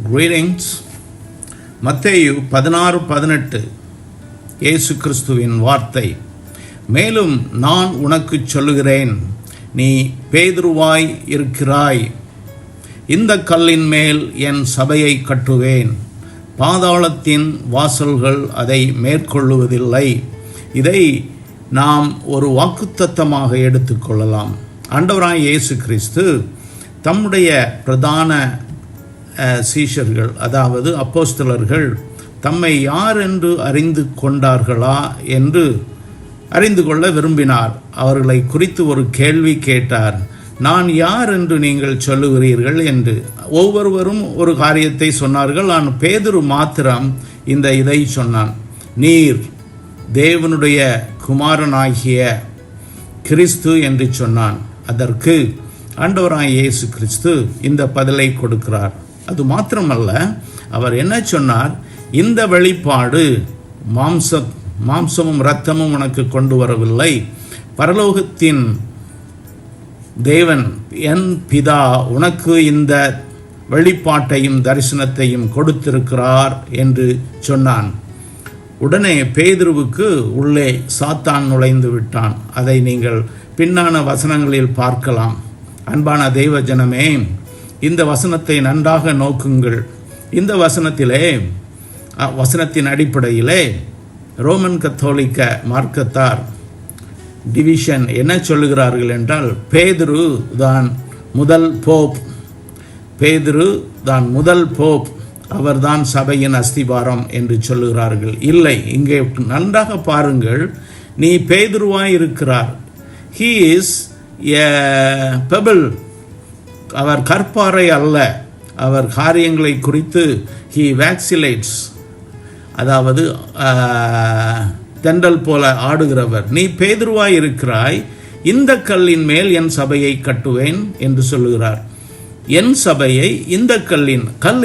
Greetings. மத்தேயு 16:18 இயேசு கிறிஸ்துவின் வார்த்தை. மேலும் நான் உனக்குச் சொல்லுகிறேன், நீ பேதுருவாய் இருக்கிறாய். இந்த கல்லின் மேல் என் சபையை கட்டுவேன். பாதாளத்தின் வாசல்கள் அதை மேற்கொள்ளுவதில்லை. இதை நாம் ஒரு வாக்குத்தத்தமாக எடுத்துக்கொள்ளலாம். ஆண்டவராய் இயேசு கிறிஸ்து தம்முடைய பிரதான சீஷர்கள், அதாவது அப்போஸ்தலர்கள், தம்மை யார் என்று அறிந்து கொண்டார்களா என்று அறிந்து கொள்ள விரும்பினார். அவர்களை குறித்து ஒரு கேள்வி கேட்டார். நான் யார் என்று நீங்கள் சொல்லுகிறீர்கள் என்று. ஒவ்வொருவரும் ஒரு காரியத்தை சொன்னார்கள். நான் பேதுரு மாத்திரம் இதை சொன்னான். நீர் தேவனுடைய குமாரனாகிய கிறிஸ்து என்று சொன்னான். அதற்கு ஆண்டவராய் இயேசு கிறிஸ்து இந்த பதிலை கொடுக்கிறார். அது மாத்திரமல்ல, அவர் என்ன சொன்னார்? இந்த வெளிப்பாடு மாம்சமும் இரத்தமும் உனக்கு கொண்டு வரவில்லை, பரலோகத்தின் தேவன் என் பிதா உனக்கு இந்த வெளிப்பாட்டையும் தரிசனத்தையும் கொடுத்திருக்கிறார் என்று சொன்னான். உடனே பேதுருவுக்கு உள்ளே சாத்தான் நுழைந்து விட்டான். அதை நீங்கள் பின்னான வசனங்களில் பார்க்கலாம். அன்பான தெய்வ ஜனமே, இந்த வசனத்தை நன்றாக நோக்குங்கள். இந்த வசனத்தின் அடிப்படையிலே ரோமன் கத்தோலிக்க மார்க்கத்தார் டிவிஷன் என்ன சொல்லுகிறார்கள் என்றால், பேதுரு தான் முதல் போப், அவர்தான் சபையின் அஸ்திபாரம் என்று சொல்லுகிறார்கள். இல்லை, இங்கே நன்றாக பாருங்கள். நீ பேதுருவாய் இருக்கிறார். He is a pebble. அவர் கற்பாறை அல்ல. அவர் காரியங்களை குறித்து ஹீ வேக்சிலேட்ஸ், அதாவது தென்றல் போல ஆடுகிறவர். நீ பேதுருவாய் இருக்கிறாய். இந்த கல்லின் மேல் என் சபையை கட்டுவேன் என்று சொல்லுகிறார். என் சபையை இந்த கல்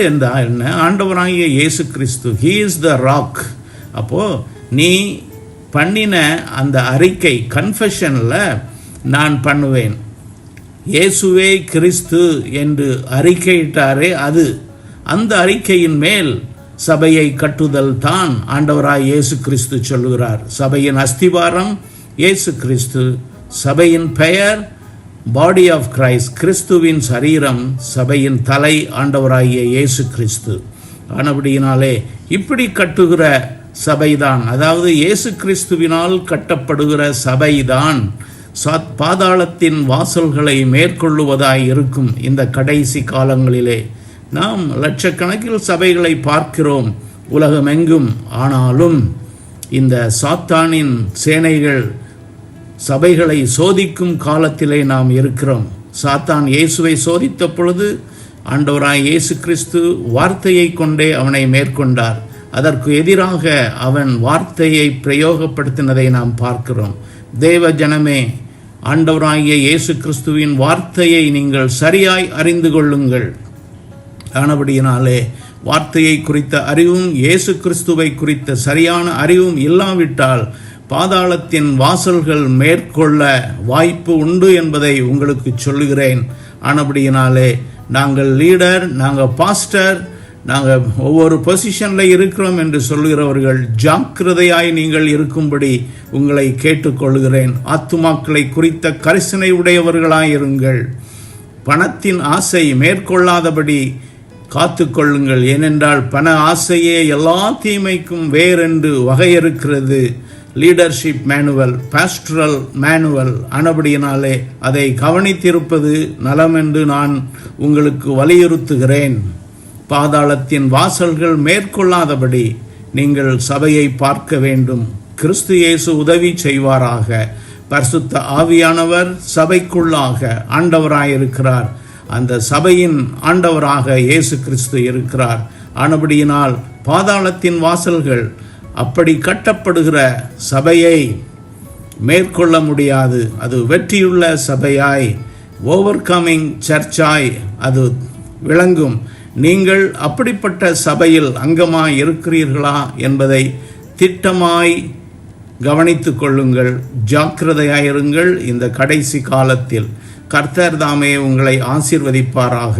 என்றால் என்ன? ஆண்டவராகிய Yesu Kristu. He is the rock. அப்போ நீ பண்ணின அந்த அறிக்கை, கன்ஃபெஷனில் நான் பண்ணுவேன், இயேசுவே கிறிஸ்து என்று அறிக்கையிட்டாரே, அந்த அறிக்கையின் மேல் சபையை கட்டுதல் தான் ஆண்டவராய் இயேசு கிறிஸ்து சொல்லுகிறார். சபையின் அஸ்திவாரம் இயேசு கிறிஸ்து. சபையின் பெயர் பாடி ஆஃப் கிரைஸ்ட், கிறிஸ்துவின் சரீரம். சபையின் தலை ஆண்டவராகிய இயேசு கிறிஸ்து. ஆனபடியினாலே இப்படி கட்டுகிற சபைதான், அதாவது இயேசு கிறிஸ்துவினால் கட்டப்படுகிற சபைதான் பாதாளத்தின் வாசல்களை மேற்கொள்ளுவதாய் இருக்கும். இந்த கடைசி காலங்களிலே நாம் லட்சக்கணக்கில் சபைகளை பார்க்கிறோம் உலகமெங்கும். ஆனாலும் இந்த சாத்தானின் சேனைகள் சபைகளை சோதிக்கும் காலத்திலே நாம் இருக்கிறோம். சாத்தான் இயேசுவை சோதித்த பொழுது ஆண்டவராய் இயேசு கிறிஸ்து வார்த்தையை கொண்டே அவனை மேற்கொண்டார். அதற்கு எதிராக அவன் வார்த்தையை பிரயோகப்படுத்தினதை நாம் பார்க்கிறோம். தேவ ஜனமே, ஆண்டவராகிய இயேசு கிறிஸ்துவின் வார்த்தையை நீங்கள் சரியாய் அறிந்து கொள்ளுங்கள். ஆனபடியினாலே வார்த்தையை குறித்த அறிவும் இயேசு கிறிஸ்துவை குறித்த சரியான அறிவும் இல்லாவிட்டால் பாதாளத்தின் வாசல்கள் மேற்கொள்ள வாய்ப்பு உண்டு என்பதை உங்களுக்கு சொல்லுகிறேன். ஆனபடியினாலே நாங்கள் லீடர், நாங்கள் பாஸ்டர், நாங்கள் ஒவ்வொரு பொசிஷனில் இருக்கிறோம் என்று சொல்லுகிறவர்கள் ஜாக்கிரதையாய் நீங்கள் இருக்கும்படி உங்களை கேட்டுக்கொள்கிறேன். ஆத்துமாக்களை குறித்த கரிசனை உடையவர்களாயிருங்கள். பணத்தின் ஆசை மேற்கொள்ளாதபடி காத்து கொள்ளுங்கள். ஏனென்றால் பண ஆசையே எல்லா தீமைக்கும் வேறென்று வகையறுக்கிறது. Leadership manual, pastoral manual. ஆனபடியினாலே அதை கவனித்திருப்பது நலம் என்று நான் உங்களுக்கு வலியுறுத்துகிறேன். பாதாளத்தின் வாசல்கள் மேற்கொள்ளாதபடி நீங்கள் சபையை பார்க்க வேண்டும். கிறிஸ்து இயேசு உதவி செய்வாராக. பரிசுத்த ஆவியானவர் சபைக்குள்ளாக ஆண்டவராயிருக்கிறார். அந்த சபையின் ஆண்டவராக இயேசு கிறிஸ்து இருக்கிறார். ஆனபடியினால் பாதாளத்தின் வாசல்கள் அப்படி கட்டப்படுகிற சபையை மேற்கொள்ள முடியாது. அது வெற்றியுள்ள சபையாய், ஓவர் கமிங் சர்ச்சாய் அது விளங்கும். நீங்கள் அப்படிப்பட்ட சபையில் அங்கமாய் இருக்கிறீர்களா என்பதை திட்டமாய் கவனித்துக் கொள்ளுங்கள். ஜாக்கிரதையாயிருங்கள். இந்த கடைசி காலத்தில் கர்த்தர் தாமே உங்களை ஆசீர்வதிப்பாராக.